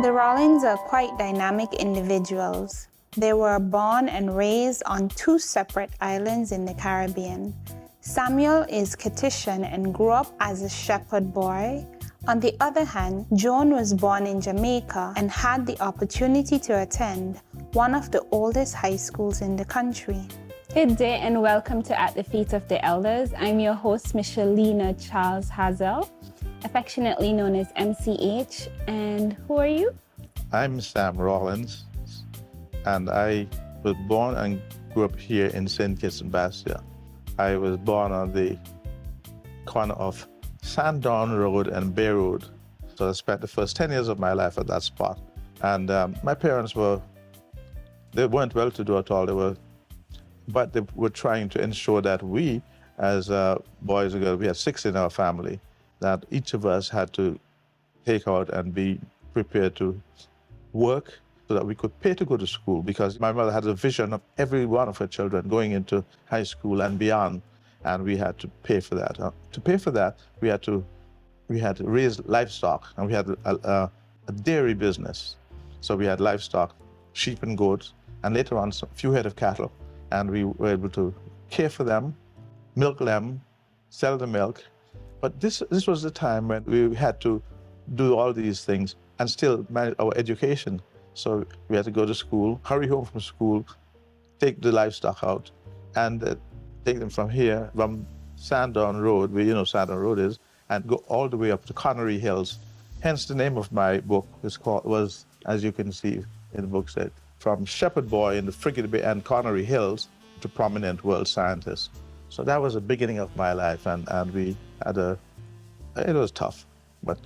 The Rawlins are quite dynamic individuals. They were born and raised on two separate islands in the Caribbean. Samuel is Kittitian and grew up as a shepherd boy. On the other hand, Joan was born in Jamaica and had the opportunity to attend one of the oldest high schools in the country. Good day and welcome to At the Feet of the Elders. I'm your host, Michelina Charles Hazel, affectionately known as MCH. And who are you? I'm Sam Rawlins, and I was born and grew up here in St. Kitts and Bastia. I was born on the corner of Sandown Road and Bay Road. So I spent the first 10 years of my life at that spot. And my parents they weren't well-to-do at all. But they were trying to ensure that we, as boys and girls, we had 6 in our family, that each of us had to take out and be prepared to work so that we could pay to go to school, because my mother had a vision of every one of her children going into high school and beyond, and we had to pay for that. To pay for that, we had to raise livestock, and we had a dairy business. So we had livestock, sheep and goats, and later on a few head of cattle. And we were able to care for them, milk them, sell the milk. But this was the time when we had to do all these things and still manage our education. So we had to go to school, hurry home from school, take the livestock out, and take them from here, from Sandown Road, where you know Sandown Road is, and go all the way up to Connery Hills. Hence the name of my book was, as you can see in the book, said, From Shepherd Boy in the Frigate Bay and Connery Hills to Prominent World Scientist. So that was the beginning of my life, and we had it was tough, but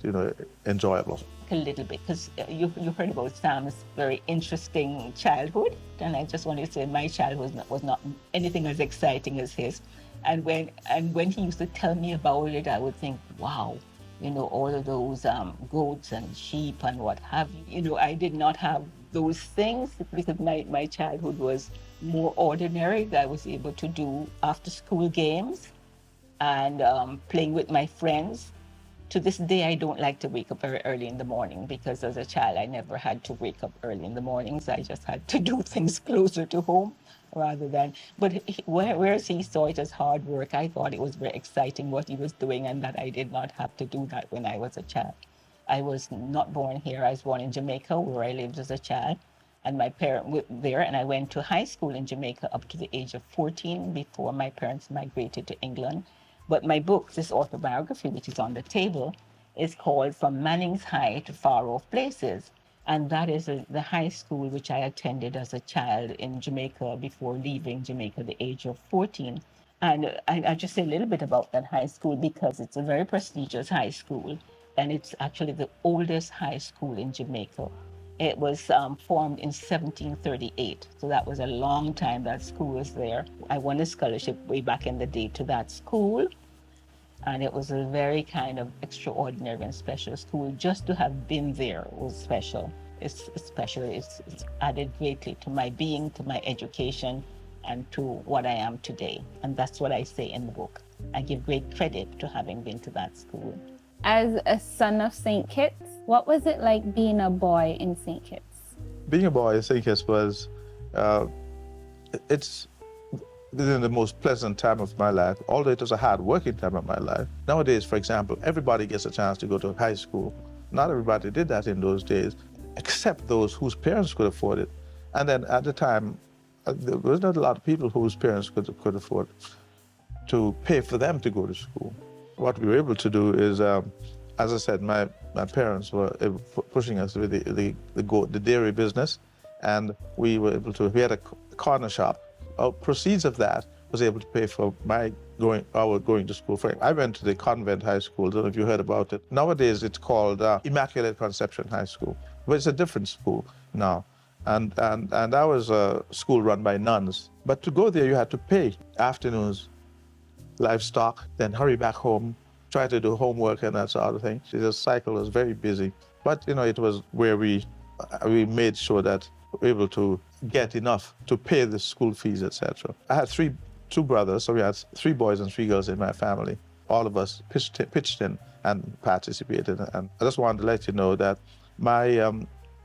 enjoyable. A little bit, because you heard about Sam's very interesting childhood, and I just wanted to say my childhood was not anything as exciting as his. And when he used to tell me about it, I would think, wow, all of those goats and sheep and what have you. I did not have those things because my childhood was more ordinary. I was able to do after school games and playing with my friends. To this day, I don't like to wake up very early in the morning, because as a child, I never had to wake up early in the mornings. I just had to do things closer to home rather than, but whereas he saw it as hard work, I thought it was very exciting what he was doing, and that I did not have to do that when I was a child. I was not born here. I was born in Jamaica, where I lived as a child, and my parents were there, and I went to high school in Jamaica up to the age of 14 before my parents migrated to England. But my book, this autobiography, which is on the table, is called From Manning's High to Far Off Places. And that is the high school which I attended as a child in Jamaica before leaving Jamaica at the age of 14. And I just say a little bit about that high school, because it's a very prestigious high school. And it's actually the oldest high school in Jamaica. It was formed in 1738. So that was a long time that school was there. I won a scholarship way back in the day to that school. And it was a very kind of extraordinary and special school. Just to have been there was special. It's special. It's added greatly to my being, to my education, and to what I am today. And that's what I say in the book. I give great credit to having been to that school. As a son of St. Kitts, what was it like being a boy in St. Kitts? Being a boy in St. Kitts was, it's the most pleasant time of my life, although it was a hard-working time of my life. Nowadays, for example, everybody gets a chance to go to high school. Not everybody did that in those days, except those whose parents could afford it. And then at the time, there was not a lot of people whose parents could afford to pay for them to go to school. What we were able to do is, as I said, my parents were pushing us with the dairy business, and we had a corner shop. Our proceeds of that was able to pay for our going to school. I went to the convent high school. I don't know if you heard about it. Nowadays it's called Immaculate Conception High School, but it's a different school now. And that was a school run by nuns. But to go there, you had to pay. Afternoons, livestock, then hurry back home, try to do homework and that sort of thing. The cycle was very busy. But it was where we made sure that we were able to get enough to pay the school fees, etc. I had two brothers, so we had 3 boys and 3 girls in my family. All of us pitched in and participated. And I just wanted to let you know that my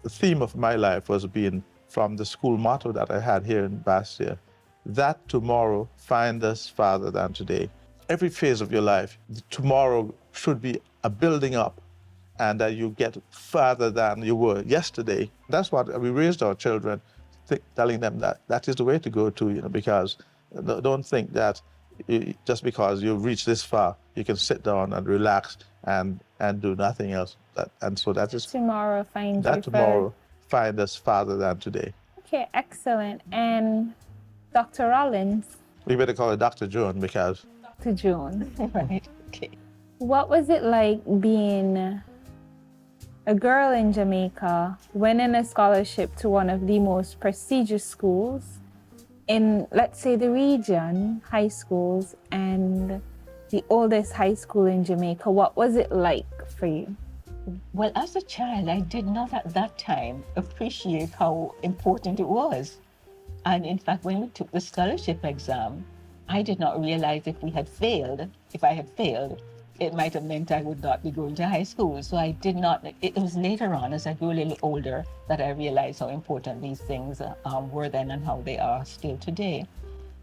the theme of my life was being from the school motto that I had here in Bastia, that tomorrow find us farther than today. Every phase of your life, tomorrow should be a building up and that you get farther than you were yesterday. That's what we raised our children, telling them that that is the way to go to, because don't think that just because you've reached this far, you can sit down and relax and do nothing else. And so that is tomorrow find that you tomorrow find us farther than today. Okay, excellent. And Dr. Rawlins? We better call it Dr. Joan because... Dr. Joan. Right, okay. What was it like being a girl in Jamaica, winning a scholarship to one of the most prestigious schools in, let's say, the region, high schools, and the oldest high school in Jamaica? What was it like for you? Well, as a child, I did not at that time appreciate how important it was. And in fact, when we took the scholarship exam, I did not realize if I had failed, it might have meant I would not be going to high school. So I did not, it was later on as I grew a little older that I realized how important these things were then and how they are still today.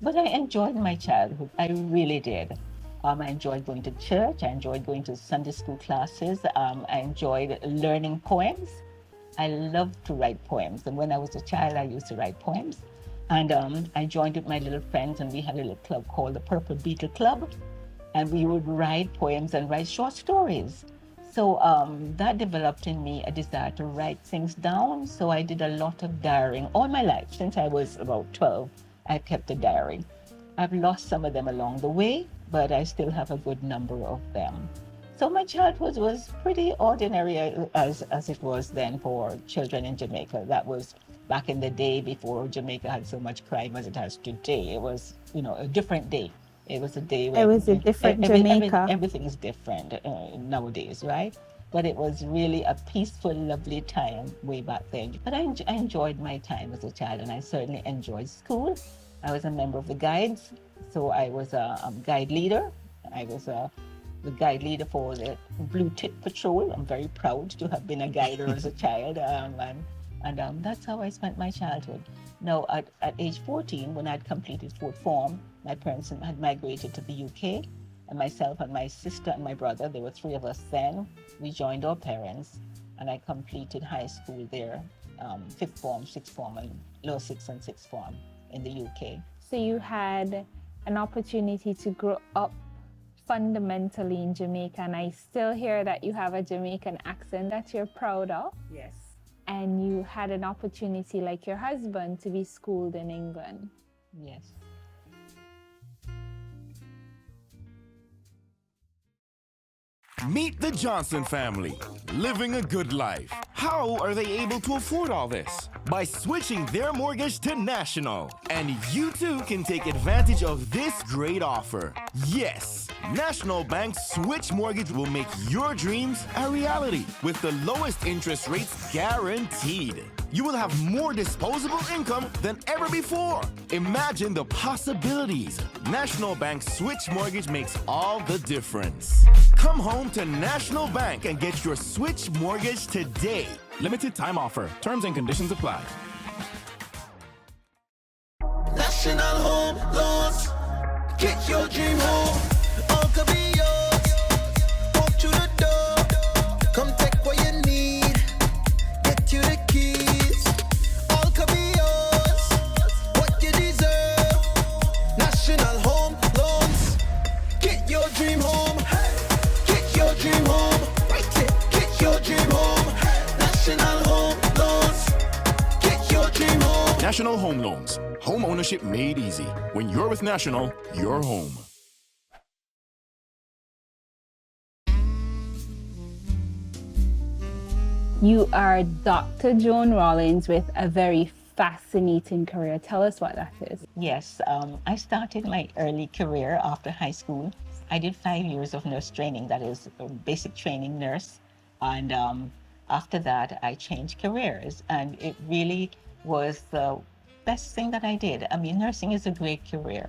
But I enjoyed my childhood, I really did. I enjoyed going to church, I enjoyed going to Sunday school classes, I enjoyed learning poems. I loved to write poems, and when I was a child, I used to write poems. And I joined with my little friends, and we had a little club called the Purple Beetle Club, and we would write poems and write short stories. So that developed in me a desire to write things down, so I did a lot of diarying all my life. Since I was about 12, I kept a diary. I've lost some of them along the way, but I still have a good number of them. So my childhood was pretty ordinary as it was then for children in Jamaica. That was back in the day before Jamaica had so much crime as it has today. It was, a different day. It was a day where... It was a different Jamaica. Everything is different nowadays, right? But it was really a peaceful, lovely time way back then. But I enjoyed my time as a child, and I certainly enjoyed school. I was a member of the Guides, so I was a guide leader. I was the guide leader for the Blue Tit Patrol. I'm very proud to have been a guider as a child, and that's how I spent my childhood. Now, at age 14, when I'd completed fourth form, my parents had migrated to the UK, and myself and my sister and my brother, there were three of us then, we joined our parents, and I completed high school there, fifth form, sixth form, and lower sixth and sixth form in the UK. So you had an opportunity to grow up fundamentally in Jamaica, and I still hear that you have a Jamaican accent that you're proud of. Yes. And you had an opportunity, like your husband, to be schooled in England. Yes. Meet the Johnson family, living a good life. How are they able to afford all this? By switching their mortgage to National. And you too can take advantage of this great offer. Yes, National Bank's Switch Mortgage will make your dreams a reality with the lowest interest rates guaranteed. You will have more disposable income than ever before. Imagine the possibilities. National Bank Switch Mortgage makes all the difference. Come home to National Bank and get your Switch Mortgage today. Limited time offer. Terms and conditions apply. National Home Loans. Get your dream home. All could be yours. Walk through the door. Come take what you need. Get you the keys. All could be yours. What you deserve. National Home Loans. Get your dream home. Get your dream home. Right it. Get your dream home. National Home Loans. Get your dream home. National Home Loans. Home ownership made easy. When you're with National, you're home. You are Dr. Joan Rawlins with a very fascinating career. Tell us what that is. Yes, I started my early career after high school. I did 5 years of nurse training, that is basic training nurse. And after that, I changed careers. And it really was the best thing that I did. I mean, nursing is a great career.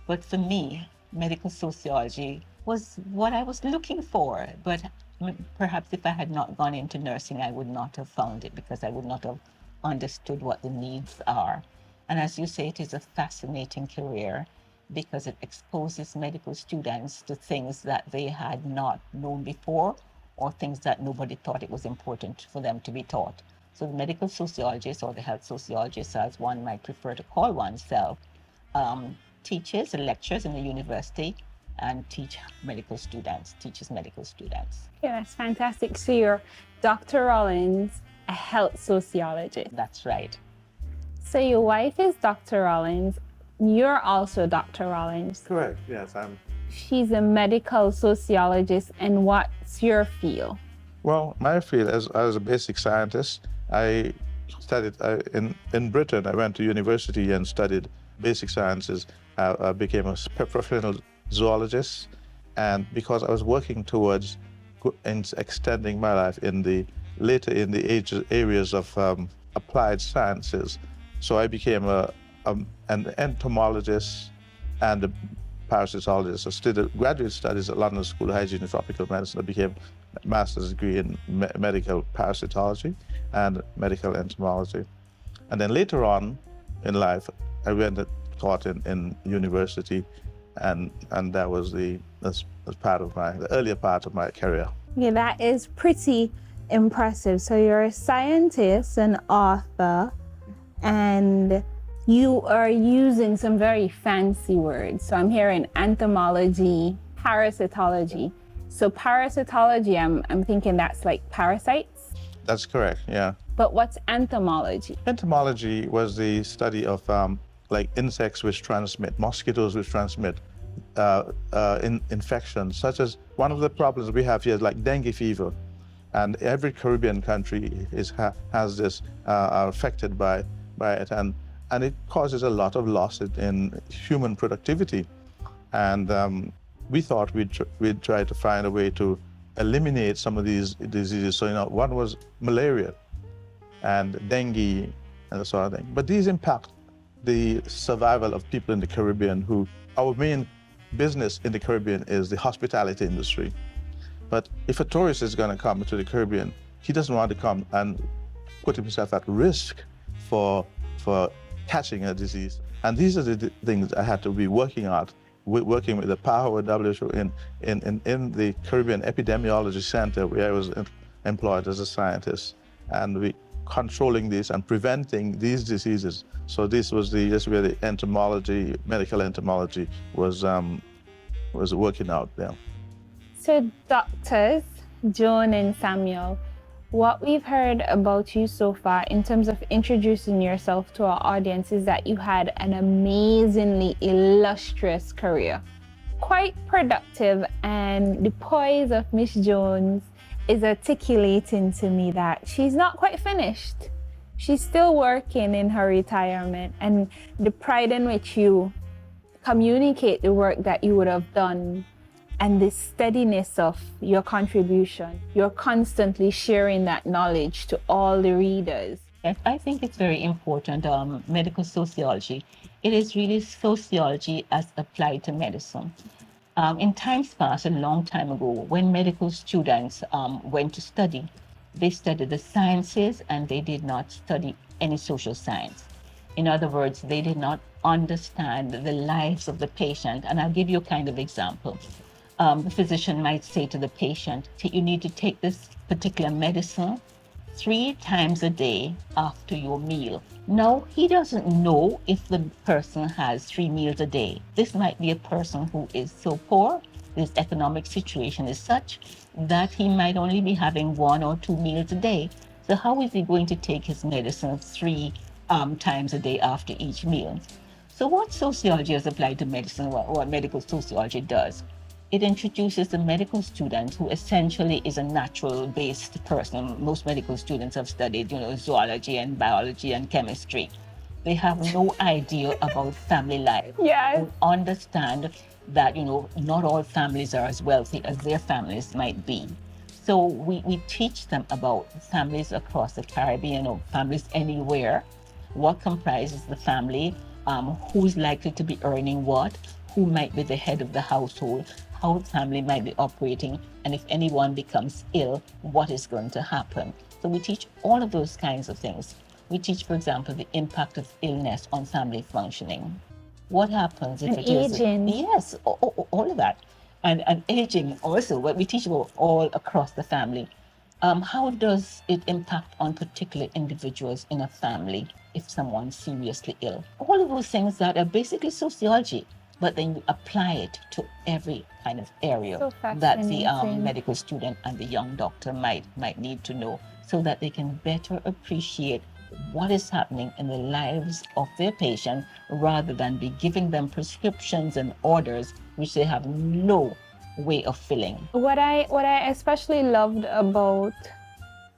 But for me, medical sociology was what I was looking for. But perhaps if I had not gone into nursing, I would not have found it because I would not have understood what the needs are. And as you say, it is a fascinating career because it exposes medical students to things that they had not known before or things that nobody thought it was important for them to be taught. So the medical sociologist or the health sociologist, as one might prefer to call oneself, teaches and lectures in the university and teaches medical students. Yeah, that's fantastic. So you're Dr. Rawlins, a health sociologist. That's right. So your wife is Dr. Rawlins. You're also Dr. Rawlins. Correct, yes. She's a medical sociologist. And what's your field? Well, my field, as a basic scientist, I studied in Britain. I went to university and studied basic sciences. I became a professional zoologist, and because I was working towards extending my life in the areas of applied sciences, so I became an entomologist and a parasitologist. I did graduate studies at London School of Hygiene and Tropical Medicine. I became a master's degree in medical parasitology and medical entomology. And then later on in life, I went and taught in university, and that was that's part of the earlier part of my career. Yeah, that is pretty impressive. So you're a scientist, an author, and you are using some very fancy words. So I'm hearing entomology, parasitology. So parasitology, I'm thinking that's like parasites? That's correct, yeah. But what's entomology? Entomology was the study of like insects which transmit, mosquitoes which transmit infections, such as one of the problems we have here is like dengue fever. And every Caribbean country has this, are affected by it. And it causes a lot of loss in human productivity. And we thought we'd try to find a way to eliminate some of these diseases. So, one was malaria and dengue and that sort of thing. But these impact the survival of people in the Caribbean our main business in the Caribbean is the hospitality industry. But if a tourist is going to come to the Caribbean, he doesn't want to come and put himself at risk for catching a disease. And these are the things I had to be working with the PAHO WHO in the Caribbean Epidemiology Center, where I was employed as a scientist, and we controlling this and preventing these diseases. So this where the entomology, medical entomology, was working out there. So doctors, Joan and Samuel, what we've heard about you so far in terms of introducing yourself to our audience is that you had an amazingly illustrious career. Quite productive, and the poise of Miss Jones is articulating to me that she's not quite finished. She's still working in her retirement, and the pride in which you communicate the work that you would have done and the steadiness of your contribution. You're constantly sharing that knowledge to all the readers. Yes, I think it's very important, medical sociology. It is really sociology as applied to medicine. In times past, a long time ago, when medical students went to study, they studied the sciences and they did not study any social science. In other words, they did not understand the lives of the patient. And I'll give you a kind of example. The physician might say to the patient, you need to take this particular medicine 3 times a day after your meal. Now, he doesn't know if the person has 3 meals a day. This might be a person who is so poor, his economic situation is such that he might only be having 1 or 2 meals a day. So how is he going to take his medicine 3 times a day after each meal? So what sociology has applied to medicine, what medical sociology does, it introduces the medical student, who essentially is a natural-based person. Most medical students have studied, zoology and biology and chemistry. They have no idea about family life. Yes. They understand that, not all families are as wealthy as their families might be. So we teach them about families across the Caribbean or families anywhere, what comprises the family, who's likely to be earning what, who might be the head of the household, how the family might be operating, and if anyone becomes ill, what is going to happen. So we teach all of those kinds of things. We teach, for example, the impact of illness on family functioning. What happens if And it is... aging. Yes, all of that. And aging also, what we teach about all across the family. How does it impact on particular individuals in a family if someone's seriously ill? All of those things that are basically sociology, but then you apply it to every kind of area So that the fascinating. medical student and the young doctor might need to know, so that they can better appreciate what is happening in the lives of their patient, rather than be giving them prescriptions and orders which they have no way of filling. What I especially loved about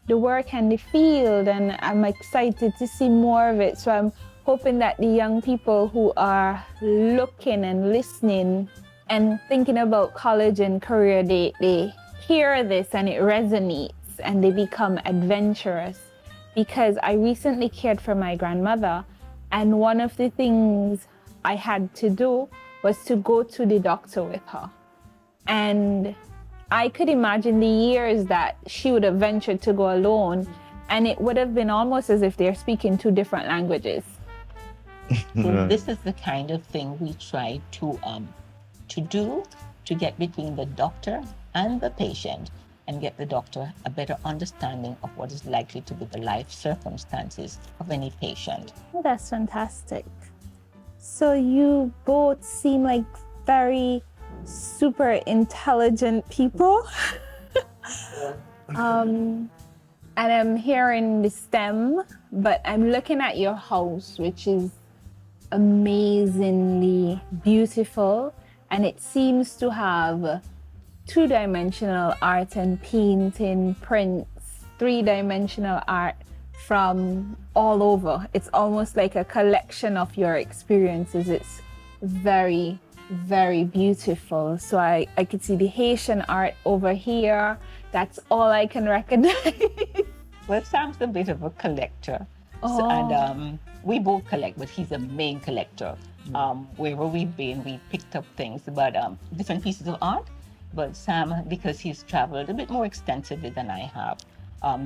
the work and the field, and I'm excited to see more of it, so I'm hoping that the young people who are looking and listening and thinking about college and career, they hear this and it resonates and they become adventurous. Because I recently cared for my grandmother, and one of the things I had to do was to go to the doctor with her. And I could imagine the years that she would have ventured to go alone, and it would have been almost as if they're speaking two different languages. So this is the kind of thing we try to do, to get between the doctor and the patient, and get the doctor a better understanding of what is likely to be the life circumstances of any patient. Oh, that's fantastic. So you both seem like very super intelligent people. And I'm hearing the STEM, but I'm looking at your house, which is amazingly beautiful, and it seems to have two-dimensional art and painting, prints, three-dimensional art from all over. It's almost like a collection of your experiences. It's very, very beautiful. So I could see the Haitian art over here. That's all I can recognize. Well, Sam's a bit of a collector. So, and we both collect, but he's a main collector. Wherever we've been, we picked up things about different pieces of art. But Sam, because he's traveled a bit more extensively than I have,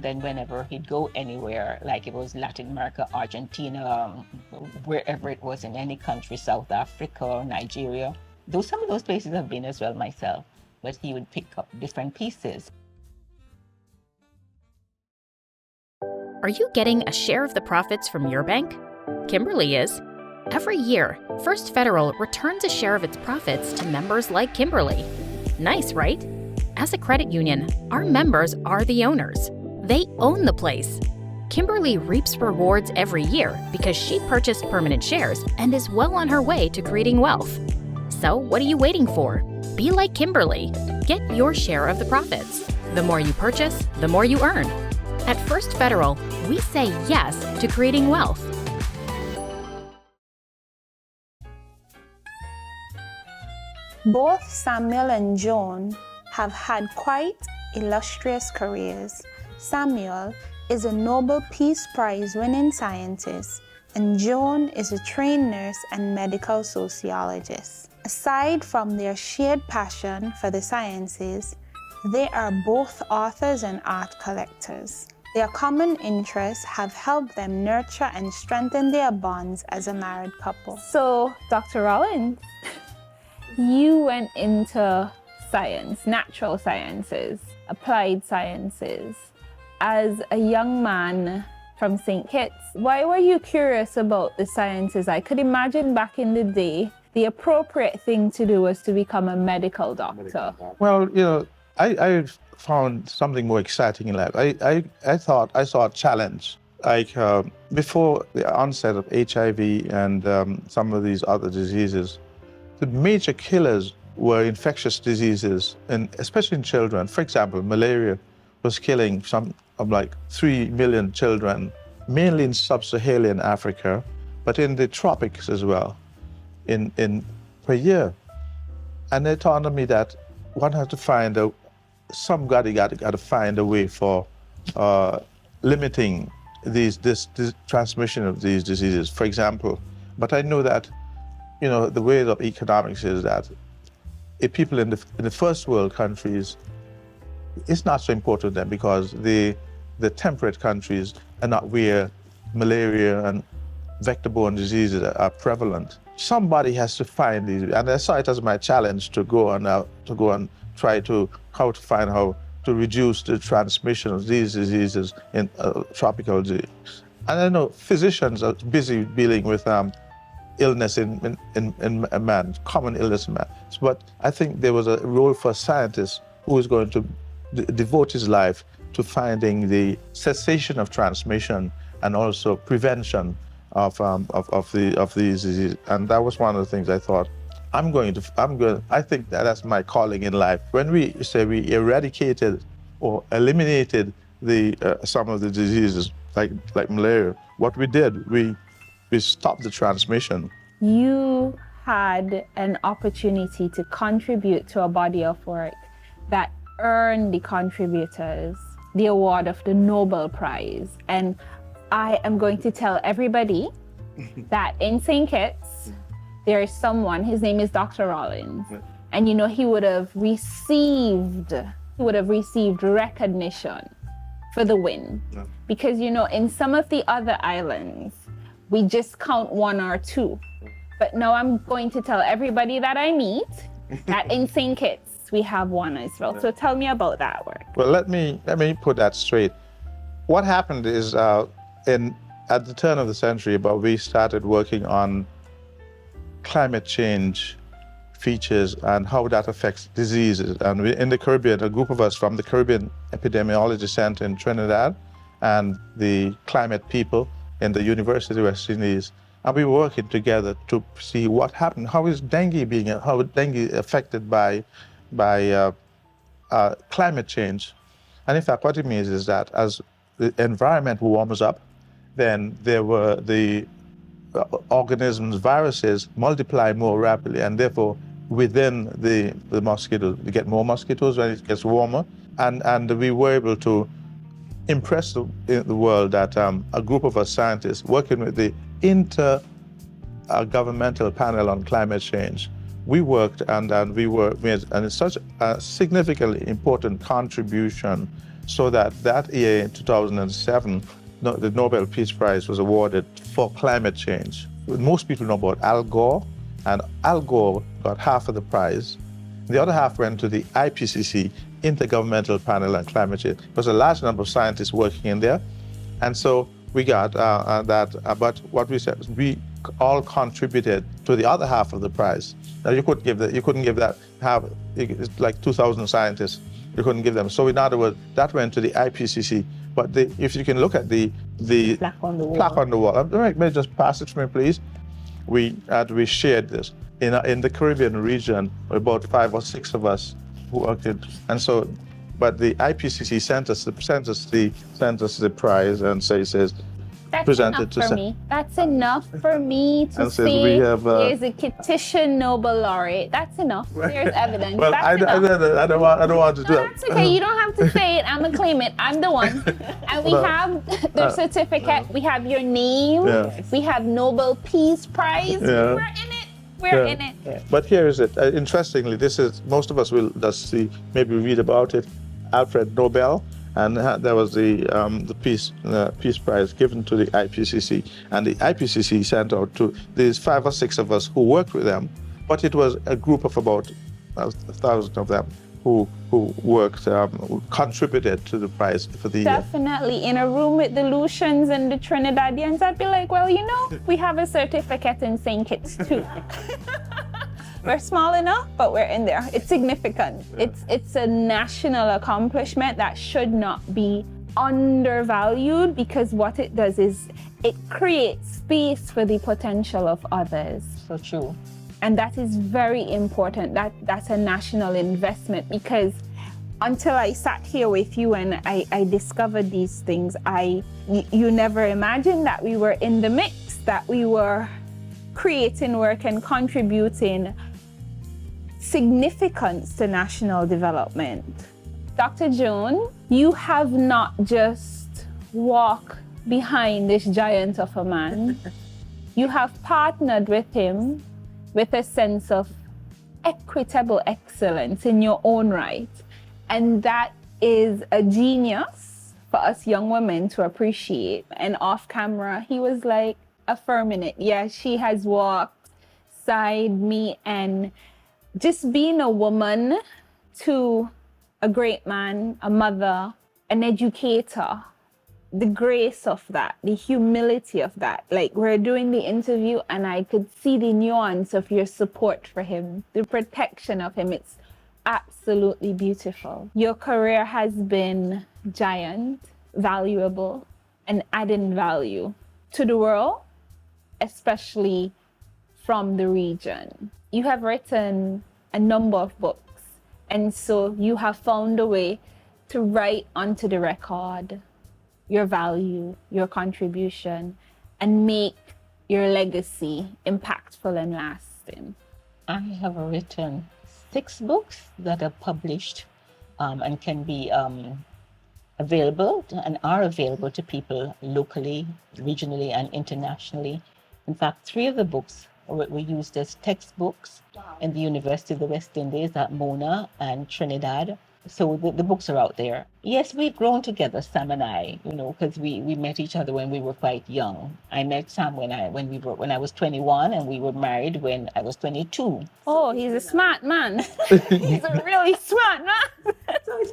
then whenever he'd go anywhere, like it was Latin America, Argentina, wherever it was in any country, South Africa, Nigeria, some of those places I've been as well myself, but he would pick up different pieces. Are you getting a share of the profits from your bank? Kimberly is. Every year, First Federal returns a share of its profits to members like Kimberly. Nice, right? As a credit union, our members are the owners. They own the place. Kimberly reaps rewards every year because she purchased permanent shares and is well on her way to creating wealth. So what are you waiting for? Be like Kimberly. Get your share of the profits. The more you purchase, the more you earn. At First Federal, we say yes to creating wealth. Both Samuel and Joan have had quite illustrious careers. Samuel is a Nobel Peace Prize winning scientist, and Joan is a trained nurse and medical sociologist. Aside from their shared passion for the sciences, they are both authors and art collectors. Their common interests have helped them nurture and strengthen their bonds as a married couple. So, Dr. Rawlins, you went into science, natural sciences, applied sciences. As a young man from St. Kitts, why were you curious about the sciences? I could imagine back in the day, the appropriate thing to do was to become a medical doctor. Well, I found something more exciting in life. I thought I saw a challenge. Like before the onset of HIV and some of these other diseases, the major killers were infectious diseases, and especially in children. For example, malaria was killing some of like 3 million children, mainly in sub-Saharan Africa, but in the tropics as well, per year. And it dawned on me that one has to find somebody got to find a way for limiting this transmission of these diseases. For example, but I know that the way of economics is that people in the first world countries, it's not so important to them because the temperate countries are not where malaria and vector-borne diseases are prevalent. Somebody has to find these, and I saw it as my challenge to go and try to find how to reduce the transmission of these diseases in tropical disease. And I know physicians are busy dealing with illness in man, common illness in man. But I think there was a role for scientists who is going to devote his life to finding the cessation of transmission and also prevention of these diseases. And that was one of the things I thought, I think that's my calling in life. When we say we eradicated or eliminated some of the diseases like malaria, what we did, we stopped the transmission. You had an opportunity to contribute to a body of work that earned the contributors the award of the Nobel Prize. And I am going to tell everybody that in St. Kitts, there is someone, his name is Dr. Rawlins. And he would have received recognition for the win. Because, in some of the other islands, we just count one or two. But now I'm going to tell everybody that I meet that in St. Kitts, we have one as well. So tell me about that work. Well, let me put that straight. What happened is at the turn of the century, we started working on climate change features and how that affects diseases. And in the Caribbean, a group of us from the Caribbean Epidemiology Center in Trinidad and the climate people in the University of West Indies, and we were working together to see what happened. How is dengue affected by climate change? And in fact, what it means is that as the environment warms up, then the organisms, viruses multiply more rapidly, and therefore within the mosquitoes, you get more mosquitoes when it gets warmer. And we were able to impress the world that a group of us scientists working with the Intergovernmental Panel on Climate Change, we worked and it's such a significantly important contribution, so that year in 2007, the Nobel Peace Prize was awarded for climate change. Most people know about Al Gore, and Al Gore got half of the prize. The other half went to the IPCC, Intergovernmental Panel on Climate Change. There was a large number of scientists working in there. And so we got that, but what we said was we all contributed to the other half of the prize. Now you couldn't give that half, it's like 2,000 scientists, you couldn't give them. So in other words, that went to the IPCC. But if you can look at the plaque on the wall. Plaque on the wall. May I just pass it to me, please? We shared this. In the Caribbean region, about 5 or 6 of us who worked it. And so, but the IPCC sent us the prize and says, That's presented enough to for me. That's enough for me to and says say we have, there's a Kittitian Nobel laureate. That's enough. There's evidence. Well, that's I don't want to do No, that. that's okay. You don't have to say it. I'm gonna claim it. I'm the one. And we have the certificate. We have your name. Yeah. We have Nobel Peace Prize. Yeah. We're in it. We're in it. Yeah. But here is it. Interestingly, this is, most of us will just see, maybe read about it, Alfred Nobel, and there was the Peace Prize given to the IPCC, and the IPCC sent out to these 5 or 6 of us who worked with them, but it was a group of about 1,000 of them who worked, who contributed to the prize for the year. Definitely. In a room with the Lucians and the Trinidadians, I'd be like, well, we have a certificate in St. Kitts too. We're small enough, but we're in there. It's significant. Yeah. It's a national accomplishment that should not be undervalued, because what it does is it creates space for the potential of others. So true. And that is very important. That's a national investment, because until I sat here with you and I discovered these things, you never imagined that we were in the mix, that we were creating work and contributing significance to national development. Dr. Joan, you have not just walked behind this giant of a man. You have partnered with him with a sense of equitable excellence in your own right. And that is a genius for us young women to appreciate. And off camera, he was like affirming it. Yeah, she has walked side me, and just being a woman to a great man, a mother, an educator, the grace of that, the humility of that. Like, we're doing the interview and I could see the nuance of your support for him, the protection of him. It's absolutely beautiful. Your career has been giant, valuable, and adding value to the world, especially from the region. You have written a number of books, and so you have found a way to write onto the record your value, your contribution, and make your legacy impactful and lasting. I have written 6 books that are published and can be available and are available to people locally, regionally, and internationally. In fact, 3 of the books were used as textbooks in the University of the West Indies at Mona and Trinidad. So the books are out there. Yes, we've grown together, Sam and I, because we met each other when we were quite young. I met Sam when I was 21, and we were married when I was 22. Oh, he's a smart man. He's a really smart man.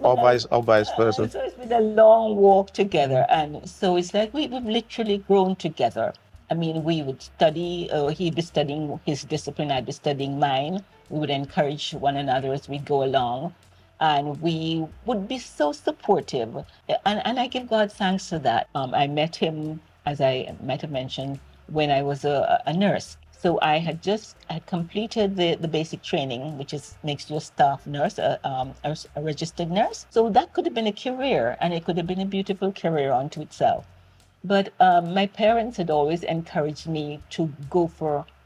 Or vice versa. So it's been a long walk together, and so it's like we've literally grown together. I mean, we would study, he'd be studying his discipline, I'd be studying mine. We would encourage one another as we go along. And we would be so supportive. And I give God thanks for that. I met him, as I might have mentioned, when I was a nurse. So I had completed the basic training, which makes you a staff nurse, a registered nurse. So that could have been a career, and it could have been a beautiful career unto itself. But my parents had always encouraged me to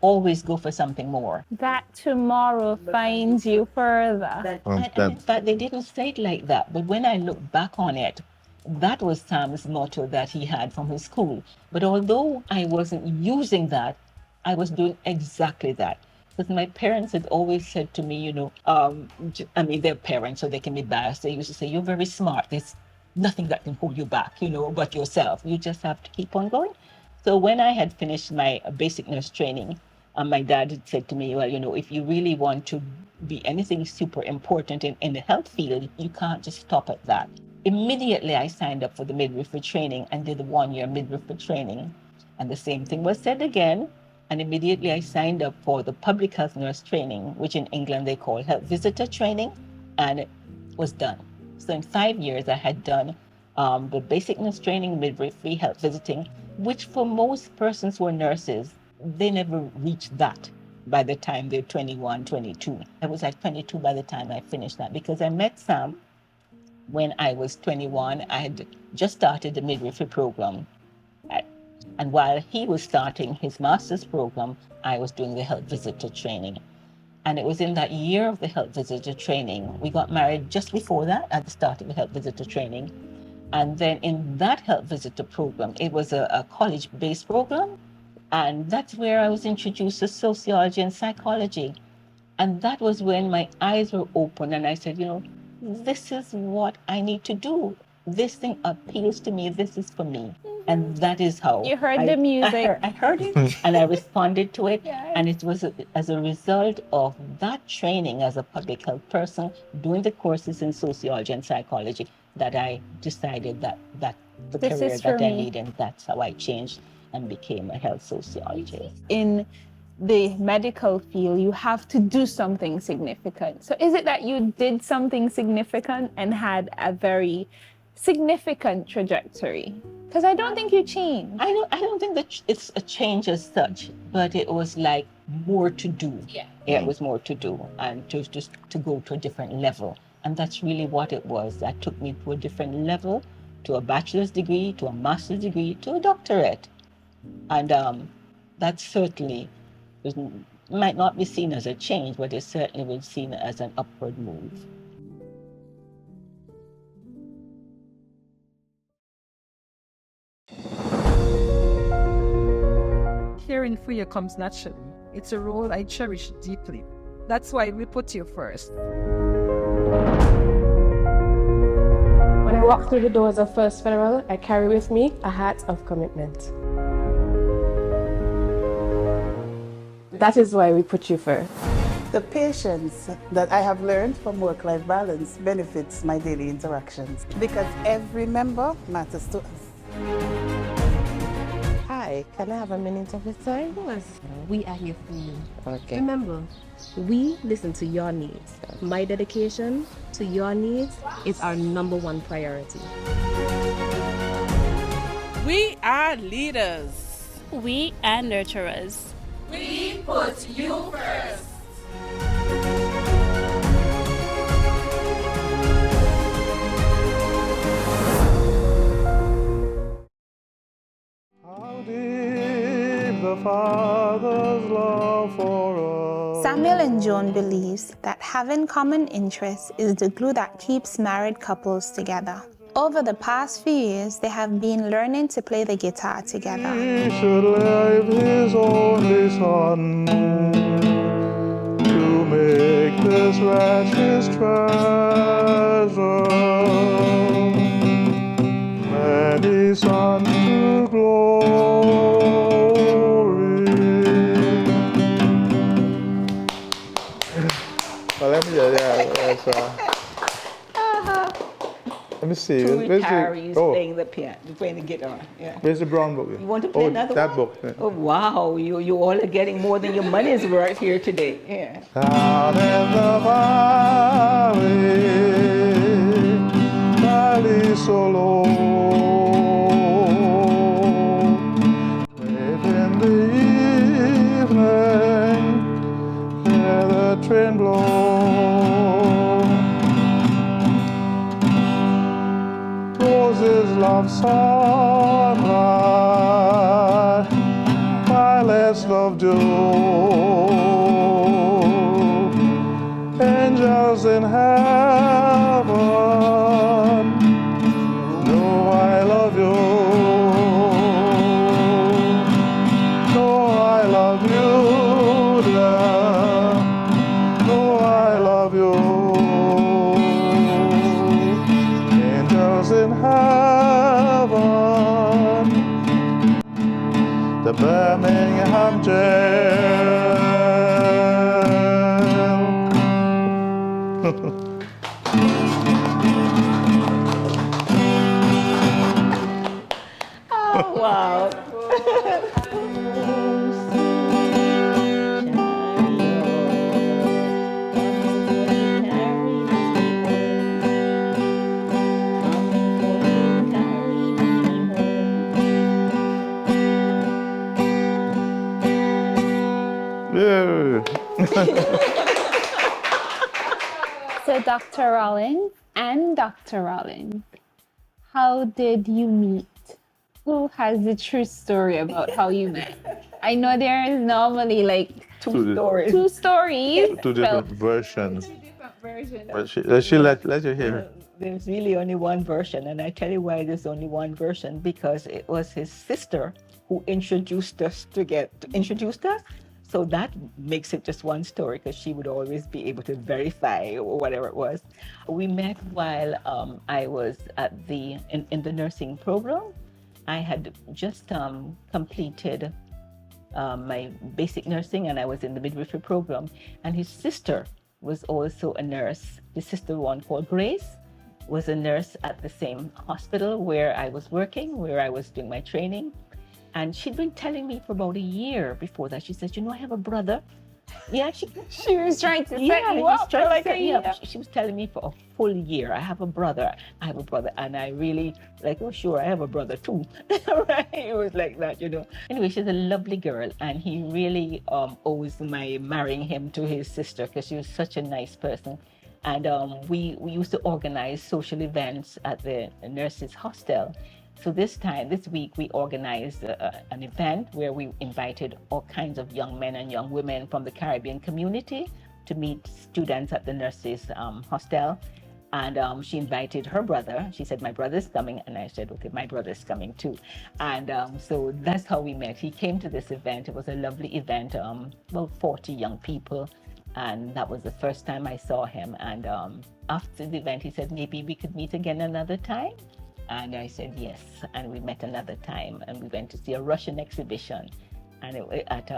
always go for something more. That tomorrow finds you further. And in fact, they didn't say it like that. But when I look back on it, that was Sam's motto that he had from his school. But although I wasn't using that, I was doing exactly that. Because my parents had always said to me, they're parents, so they can be biased. They used to say, "You're very smart. There's nothing that can hold you back, but yourself. You just have to keep on going." So when I had finished my basic nurse training, my dad had said to me, "Well, if you really want to be anything super important in the health field, you can't just stop at that." Immediately, I signed up for the midwifery training and did the 1-year midwifery training. And the same thing was said again. And immediately, I signed up for the public health nurse training, which in England they call health visitor training, and it was done. So in 5 years, I had done the basic nurse training, midwifery, health visiting, which for most persons who are nurses, they never reach that by the time they're 21, 22. I was like 22 by the time I finished that, because I met Sam when I was 21. I had just started the midwifery program. And while he was starting his master's program, I was doing the health visitor training. And it was in that year of the health visitor training, we got married just before that, at the start of the health visitor training. And then in that health visitor program, it was a college-based program. And that's where I was introduced to sociology and psychology. And that was when my eyes were open and I said, this is what I need to do. This thing appeals to me. This is for me. And that is how you heard the music. I heard it and I responded to it. Yes. And it was as a result of that training as a public health person, doing the courses in sociology and psychology, that I decided that the career that I need, and that's how I changed and became a health sociologist. In the medical field, you have to do something significant. So is it that you did something significant and had a very significant trajectory? Because I don't think you changed. I don't think that it's a change as such, but it was like more to do. Yeah, it was more to do, and to go to a different level. And that's really what it was. That took me to a different level, to a bachelor's degree, to a master's degree, to a doctorate. And that certainly might not be seen as a change, but it certainly was seen as an upward move. Caring for you comes naturally. It's a role I cherish deeply. That's why we put you first. When I walk through the doors of First Federal, I carry with me a heart of commitment. That is why we put you first. The patience that I have learned from work-life balance benefits my daily interactions because every member matters to us. Hi, can I have a minute of your time? Yes, we are here for you. Okay. Remember, we listen to your needs. My dedication to your needs is our #1 priority. We are leaders. We are nurturers. We put you first. How deep the Father's love for us. Samuel and Joan believes that having common interests is the glue that keeps married couples together. Over the past few years, they have been learning to play the guitar together. He should leave his only son to make this wretch his treasure. Many sons to glory. Well, let me let me see. Two Harry's playing the piano, playing the guitar. Yeah. Where's the brown book? You want to play another that one? book. Yeah. Oh wow, you all are getting more than your money's worth here today. Yeah. Down in the valley so low, within the evening, hear the train blow. Roses love sunlight, violets love dew. Angels in heaven know I love you. Know I love you, dear. Know I love you. Angels in heaven, the Birmingham jail. Oh wow. So Dr. Rawlins and Dr. Rawlins, how did you meet? Who has the true story about how you met? I know there is normally like Two stories. two stories. Two different versions. But let you hear. There's really only one version, and I tell you why there's only one version, because it was his sister who introduced us. So that makes it just one story, because she would always be able to verify or whatever it was. We met while I was at in the nursing program. I had just completed my basic nursing, and I was in the midwifery program. And his sister was also a nurse. His sister, one called Grace, was a nurse at the same hospital where I was working, where I was doing my training. And she'd been telling me for about a year before that. She said, I have a brother. Yeah, she was trying to set you up for like a year. She was telling me for a full year, I have a brother. And I really like, oh, sure, I have a brother too. Right? It was like that, Anyway, she's a lovely girl. And he really owes my marrying him to his sister, because she was such a nice person. And we used to organize social events at the nurses' hostel. So this week, we organized an event where we invited all kinds of young men and young women from the Caribbean community to meet students at the nurses' hostel. And she invited her brother. She said, my brother's coming. And I said, okay, my brother's coming too. And so that's how we met. He came to this event. It was a lovely event, about 40 young people. And that was the first time I saw him. And after the event, he said, maybe we could meet again another time. And I said, yes. And we met another time. And we went to see a Russian exhibition. And at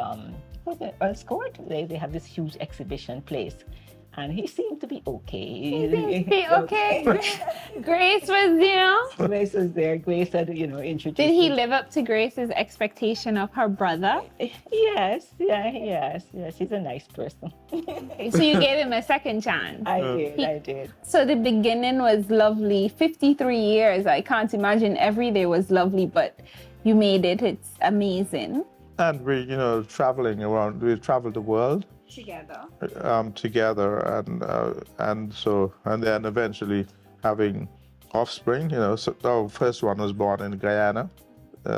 Earl's Court, they have this huge exhibition place. And he seemed to be okay. He seemed to be okay. Grace was, Grace was there. Grace had, introduced Did he live up to Grace's expectation of her brother? Yes. He's a nice person. So you gave him a second chance? I did. So the beginning was lovely. 53 years. I can't imagine every day was lovely, but you made it. It's amazing. And we, traveling around, we traveled the world. Together, and then eventually having offspring. So our first one was born in Guyana.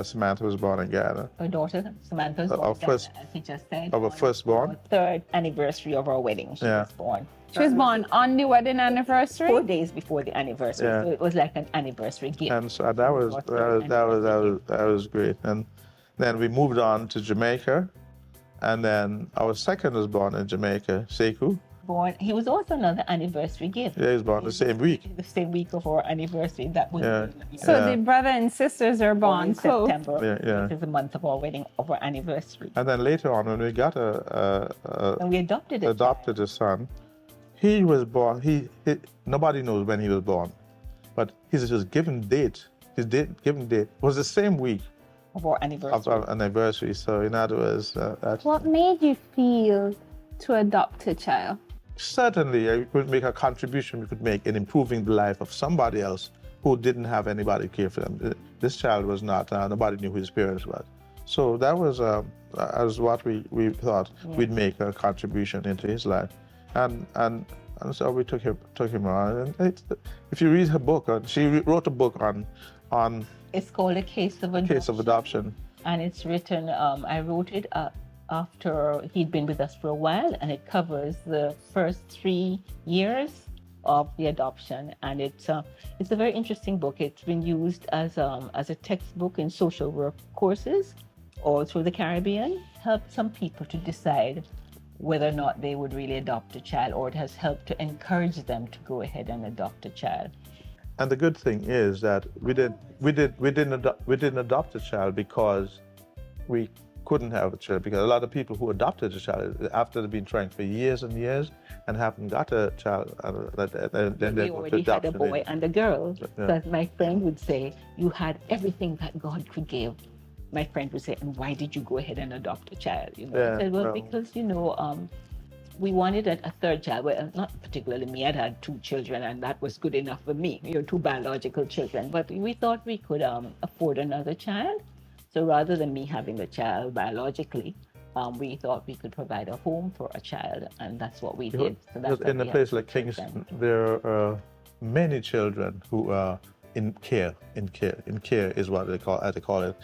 Samantha was born in Guyana. Our daughter Samantha was born, as he just said. Our firstborn. Third anniversary of our wedding. She was born. She was born on the wedding anniversary. 4 days before the anniversary, so it was like an anniversary gift. And so that was great. And then we moved on to Jamaica. And then our second was born in Jamaica, Sekou. He was also another anniversary gift. Yeah, he was born the same week. The same week of our anniversary. That was So the brother and sisters are born in close. September. Which is the month of our wedding, of our anniversary. And then later on, when we got and we adopted a son, he was born. He nobody knows when he was born, but his given date. His given date was the same week of our anniversary. So in other words, what made you feel to adopt a child? Certainly, we could make a contribution we could make in improving the life of somebody else who didn't have anybody to care for them. This child was not, nobody knew who his parents was. So that was what we thought we'd make a contribution into his life. And so we took him on. And if you read her book, she wrote a book on it's called A Case of Adoption. And it's written, I wrote it after he'd been with us for a while, and it covers the first 3 years of the adoption. And it's a very interesting book. It's been used as a textbook in social work courses all through the Caribbean. Helped some people to decide whether or not they would really adopt a child, or it has helped to encourage them to go ahead and adopt a child. And the good thing is that we didn't adopt a child because we couldn't have a child, because a lot of people who adopted a child after they've been trying for years and years and haven't got a child, then they already had a boy and a girl. But my friend would say, you had everything that God could give. My friend would say, and why did you go ahead and adopt a child? I said, well, because we wanted a third child. Well, not particularly me. I'd had 2 children, and that was good enough for me. 2 biological children. But we thought we could afford another child. So rather than me having a child biologically, we thought we could provide a home for a child, and that's what we did. So that's in a place like Kingston, there are many children who are in care. In care is what they call it,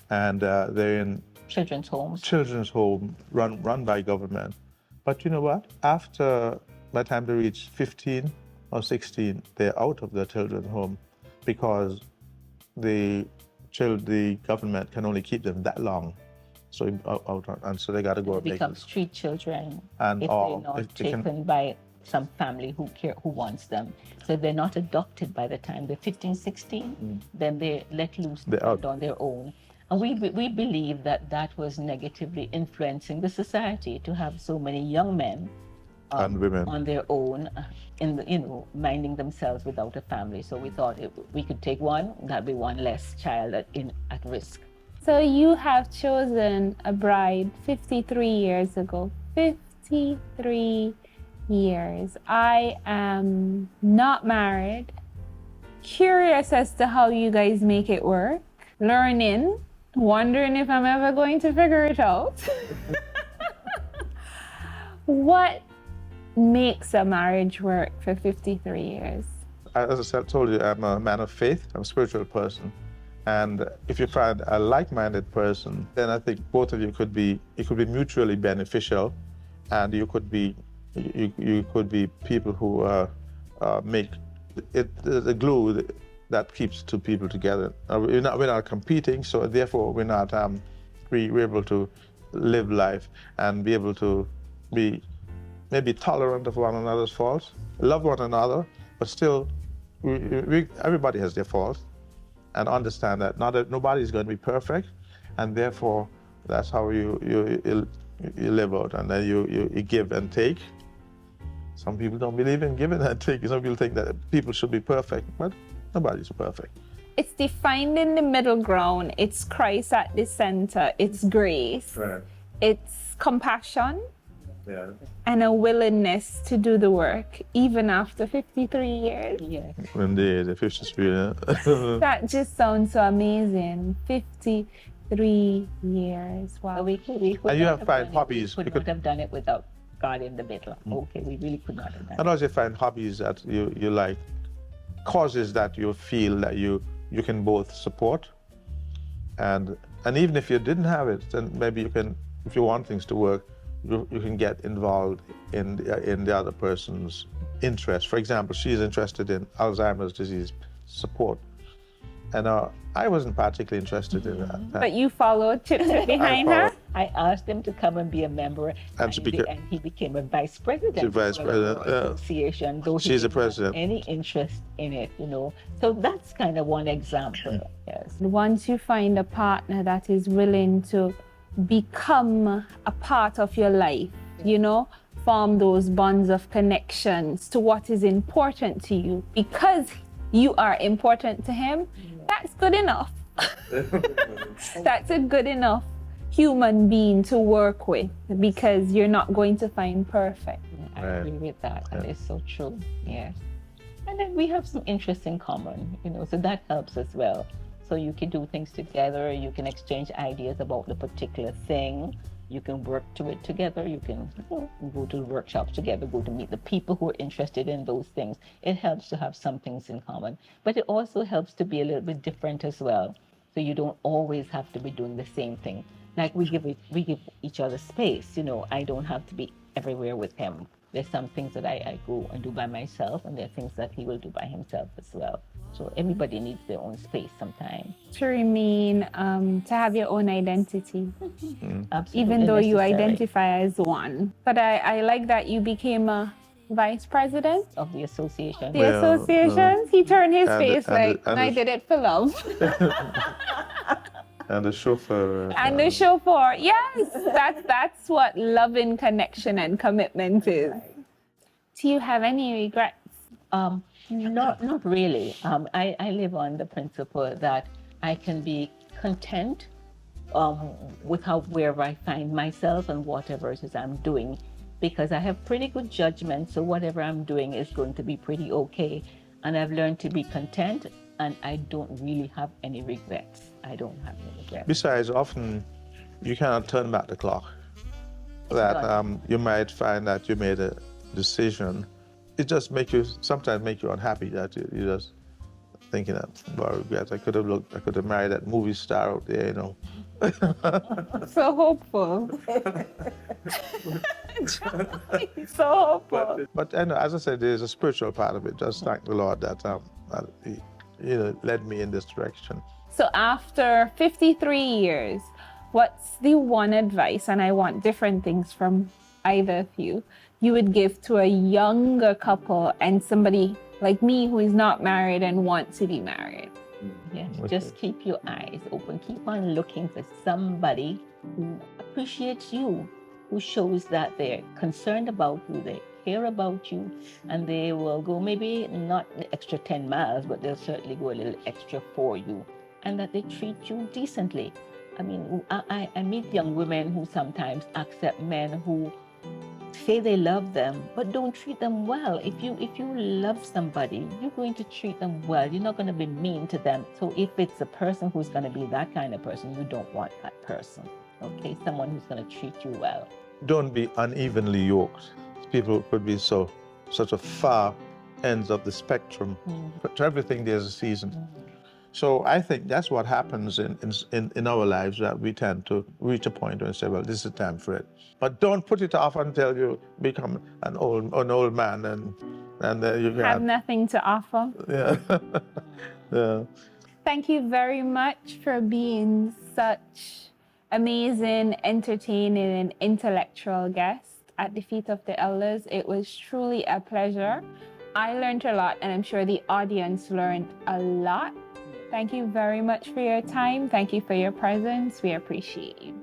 and they're in children's homes. Children's home run by government. But you know what? By the time they reach 15 or 16, they're out of the children's home because the government can only keep them that long. So and so they got to go. It becomes street children and if they're not taken by some family who wants them. So they're not adopted by the time they're 15, 16. Then they're let loose on their own. And we believe that was negatively influencing the society to have so many young men and women on their own, minding themselves without a family. So we thought we could take one, that'd be one less child at risk. So you have chosen a bride 53 years ago. 53 years. I am not married. Curious as to how you guys make it work. Learning. Wondering if I'm ever going to figure it out. What makes a marriage work for 53 years? As I told you, I'm a man of faith. I'm a spiritual person. And if you find a like-minded person, then I think both of you could be mutually beneficial, and you could be people who make it the glue that keeps 2 people together. We're not competing, so therefore we're not we're able to live life and be able to be maybe tolerant of one another's faults, love one another, but still, everybody has their faults, and understand that nobody is going to be perfect, and therefore that's how you live out, and then you give and take. Some people don't believe in giving and taking. Some people think that people should be perfect, but nobody's perfect. It's finding the middle ground. It's Christ at the center. It's grace. Right. It's compassion. Yeah. And a willingness to do the work, even after 53 years. Yes. Indeed, the 53 years. That just sounds so amazing. 53 years. Wow. We could And you have find hobbies. We could not have done it without God in the middle. Okay, we really could not have done it. And also you find hobbies that you like, causes that you feel that you can both support. And even if you didn't have it, then maybe you can, if you want things to work, you can get involved in the other person's interest. For example, she's interested in Alzheimer's disease support. And I wasn't particularly interested in that. But you followed Chips behind her? I asked him to come and be a member, and he became a vice president. Vice president, yeah. Association, though She's a didn't have president. any interest in it, you know. So that's kind of one example. Yes. Once you find a partner that is willing to become a part of your life, you know, form those bonds of connections to what is important to you because you are important to him, that's good enough. That's a good enough human being to work with because you're not going to find perfect. I agree with that, and it's so true. Yes. And then we have some interests in common, you know, so that helps as well. So you can do things together, you can exchange ideas about the particular thing, you can work to it together, you can go to workshops together, go to meet the people who are interested in those things. It helps to have some things in common, but it also helps to be a little bit different as well. So you don't always have to be doing the same thing. Like we give each other space, you know, I don't have to be everywhere with him. There's some things that I go and do by myself, and there are things that he will do by himself as well. So everybody needs their own space sometimes. To remain, to have your own identity, Absolutely even though you necessary. identify as one. But I like that you became a vice president of the association. The association. He turned his face and I did it for love. And the chauffeur. And the chauffeur, yes, that's what loving connection and commitment is. Do you have any regrets? Not really. I live on the principle that I can be content with wherever I find myself and whatever it is I'm doing, because I have pretty good judgment, so whatever I'm doing is going to be pretty okay. And I've learned to be content, and I don't really have any regrets. I don't have any regrets. Besides, often you cannot turn back the clock. That you might find that you made a decision. It just sometimes make you unhappy that you just thinking that, well, regret. I could have married that movie star out there, you know. So hopeful. So hopeful. But as I said, there's a spiritual part of it. Just thank the Lord that he led me in this direction. So after 53 years, what's the one advice, and I want different things from either of you would give to a younger couple and somebody like me who is not married and wants to be married? Yeah, just keep your eyes open. Keep on looking for somebody who appreciates you, who shows that they're concerned about you, they care about you, and they will go maybe not the extra 10 miles, but they'll certainly go a little extra for you, and that they treat you decently. I mean, I meet young women who sometimes accept men who say they love them, but don't treat them well. If you love somebody, you're going to treat them well. You're not going to be mean to them. So if it's a person who's going to be that kind of person, you don't want that person. Okay, someone who's going to treat you well. Don't be unevenly yoked. People could be such a far ends of the spectrum. To everything there's a season. So I think that's what happens in our lives, that we tend to reach a point and say, well, this is the time for it. But don't put it off until you become an old man and you have nothing to offer. Yeah. Yeah. Thank you very much for being such amazing, entertaining, and intellectual guest. at the feet of the elders. It was truly a pleasure. I learned a lot, and I'm sure the audience learned a lot. Thank you very much for your time. Thank you for your presence. We appreciate you.